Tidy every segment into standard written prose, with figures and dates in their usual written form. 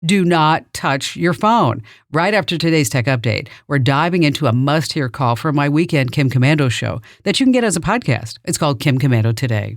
Do not touch your phone. Right after today's tech update, we're diving into a must-hear call from my weekend Kim Commando show that you can get as a podcast. It's called Kim Commando Today.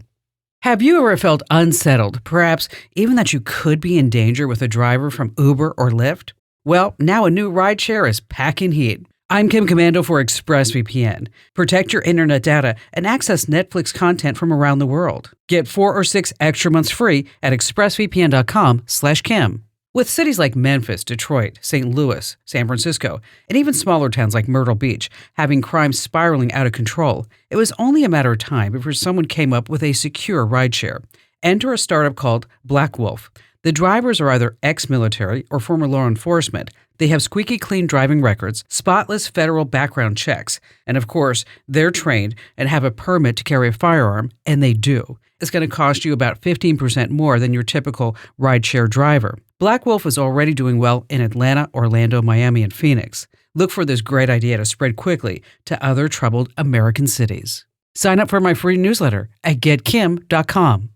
Have you ever felt unsettled, perhaps even that you could be in danger with a driver from Uber or Lyft? Well, now a new rideshare is packing heat. I'm Kim Commando for ExpressVPN. Protect your internet data and access Netflix content from around the world. Get 4 or 6 extra months free at expressvpn.com/Kim. With cities like Memphis, Detroit, St. Louis, San Francisco, and even smaller towns like Myrtle Beach having crime spiraling out of control, it was only a matter of time before someone came up with a secure rideshare. Enter a startup called Black Wolf. The drivers are either ex-military or former law enforcement. They have squeaky clean driving records, spotless federal background checks, and of course, they're trained and have a permit to carry a firearm, and they do. It's going to cost you about 15% more than your typical rideshare driver. Black Wolf is already doing well in Atlanta, Orlando, Miami, and Phoenix. Look for this great idea to spread quickly to other troubled American cities. Sign up for my free newsletter at getkim.com.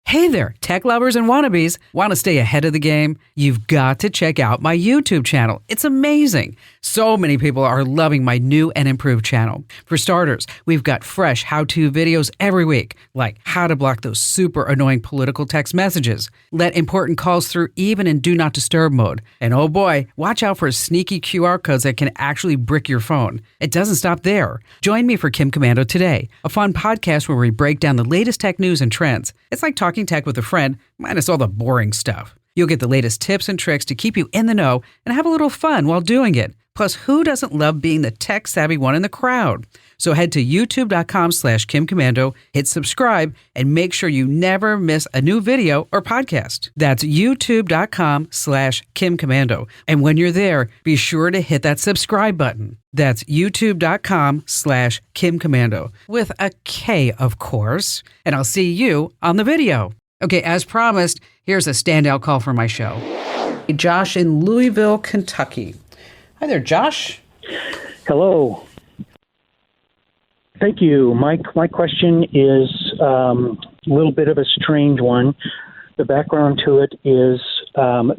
Hey there, tech lovers and wannabes. Want to stay ahead of the game? You've got to check out my YouTube channel. It's amazing. So many people are loving my new and improved channel. For starters, we've got fresh how-to videos every week, like how to block those super annoying political text messages, let important calls through even in Do Not Disturb mode, and oh boy, watch out for sneaky QR codes that can actually brick your phone. It doesn't stop there. Join me for Kim Commando Today, a fun podcast where we break down the latest tech news and trends. It's like talking tech with a friend, minus all the boring stuff. You'll get the latest tips and tricks to keep you in the know and have a little fun while doing it. Plus, who doesn't love being the tech-savvy one in the crowd? So head to youtube.com/Kim Commando, hit subscribe, and make sure you never miss a new video or podcast. That's youtube.com/Kim Commando. And when you're there, be sure to hit that subscribe button. That's youtube.com/Kim Commando, with a K, of course. And I'll see you on the video. Okay, as promised, here's a standout call for my show. Josh in Louisville, Kentucky. Hi there, Josh. Hello. Thank you. My question is a little bit of a strange one. The background to it is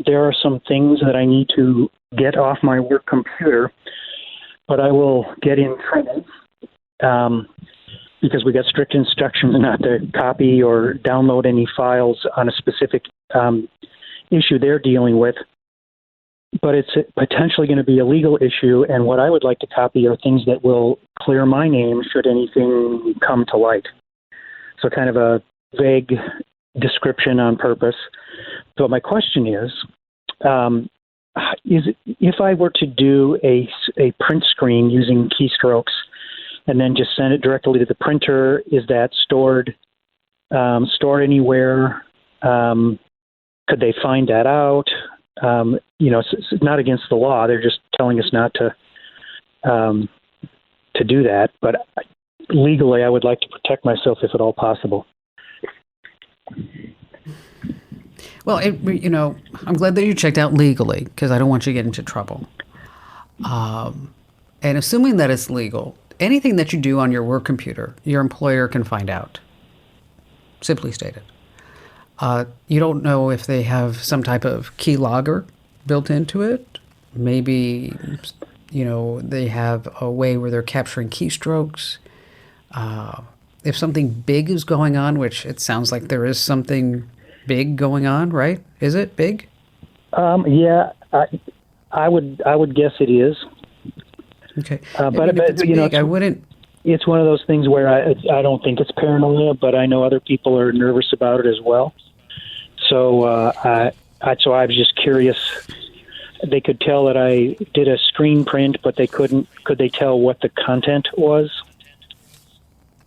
there are some things that I need to get off my work computer, but I will get in trouble because we got strict instructions not to copy or download any files on a specific issue they're dealing with. But it's potentially going to be a legal issue, and what I would like to copy are things that will clear my name should anything come to light. So kind of a vague description on purpose. So my question is if I were to do a print screen using keystrokes and then just send it directly to the printer, is that stored anywhere? Could they find that out? It's not against the law. They're just telling us not to do that. But legally, I would like to protect myself if at all possible. Well, I'm glad that you checked out legally because I don't want you to get into trouble. And assuming that it's legal, anything that you do on your work computer, your employer can find out. Simply stated. You don't know if they have some type of keylogger built into it. Maybe, they have a way where they're capturing keystrokes. If something big is going on, which it sounds like there is something big going on, right? Is it big? Yeah, I would guess it is. Okay. But if it's big, I wouldn't. It's one of those things where I don't think it's paranoia, but I know other people are nervous about it as well. So I was just curious. They could tell that I did a screen print, but they couldn't. Could they tell what the content was?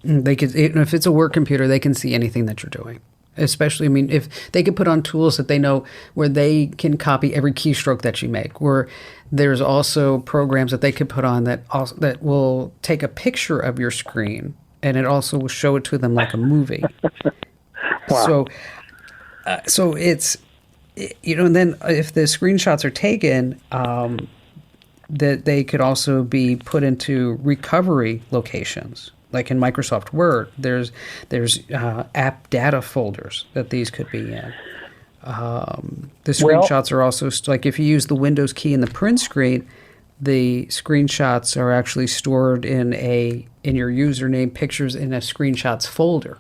They could. If it's a work computer, they can see anything that you're doing. Especially, if they could put on tools that they know where they can copy every keystroke that you make. Where there's also programs that they could put on that will take a picture of your screen, and it also will show it to them like a movie. Wow. So it's, and then if the screenshots are taken, that they could also be put into recovery locations. Like in Microsoft Word, there's app data folders that these could be in. The screenshots are also like if you use the Windows key in the print screen, the screenshots are actually stored in your username pictures in a screenshots folder.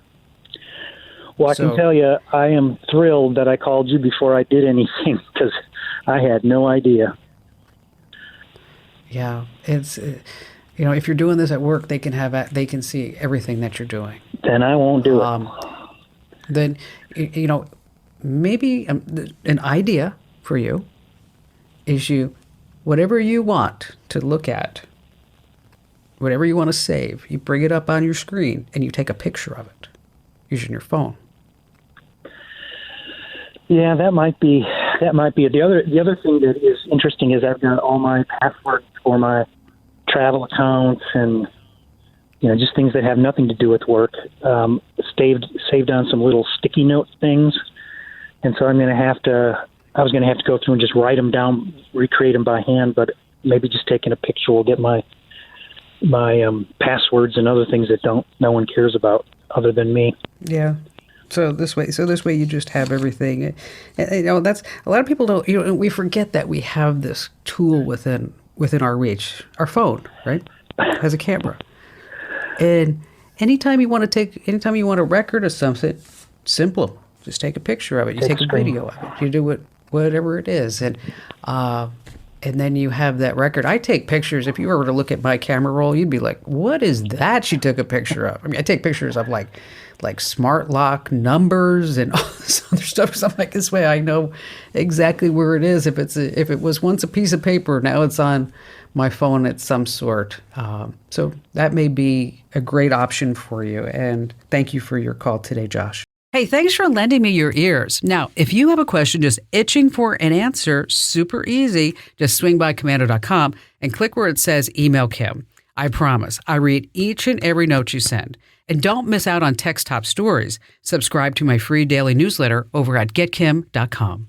Well, I can tell you, I am thrilled that I called you before I did anything because I had no idea. Yeah, it's if you're doing this at work, they can see everything that you're doing. Then I won't do it. Then maybe an idea for you is whatever you want to look at, whatever you want to save, you bring it up on your screen and you take a picture of it using your phone. Yeah, that might be it. The other thing that is interesting is I've got all my passwords for my travel accounts and just things that have nothing to do with work saved on some little sticky note things, and so I was going to have to go through and just write them down, recreate them by hand, but maybe just taking a picture will get my passwords and other things that no one cares about other than me. Yeah. So this way you just have everything. That's a lot of people don't. We forget that we have this tool within our reach, our phone, right? Has a camera, and anytime you want a record of something, simple, just take a picture of it. You take a video of it. You do whatever it is, and then you have that record. I take pictures. If you were to look at my camera roll, you'd be like, "What is that?" She took a picture of. I mean, I take pictures of like smart lock numbers and all this other stuff. Because I'm like, this way I know exactly where it is. If it was once a piece of paper, now it's on my phone at some sort. So that may be a great option for you. And thank you for your call today, Josh. Hey, thanks for lending me your ears. Now, if you have a question just itching for an answer, super easy. Just swing by Komando.com and click where it says Email Kim. I promise, I read each and every note you send. And don't miss out on Text Top Stories. Subscribe to my free daily newsletter over at getkim.com.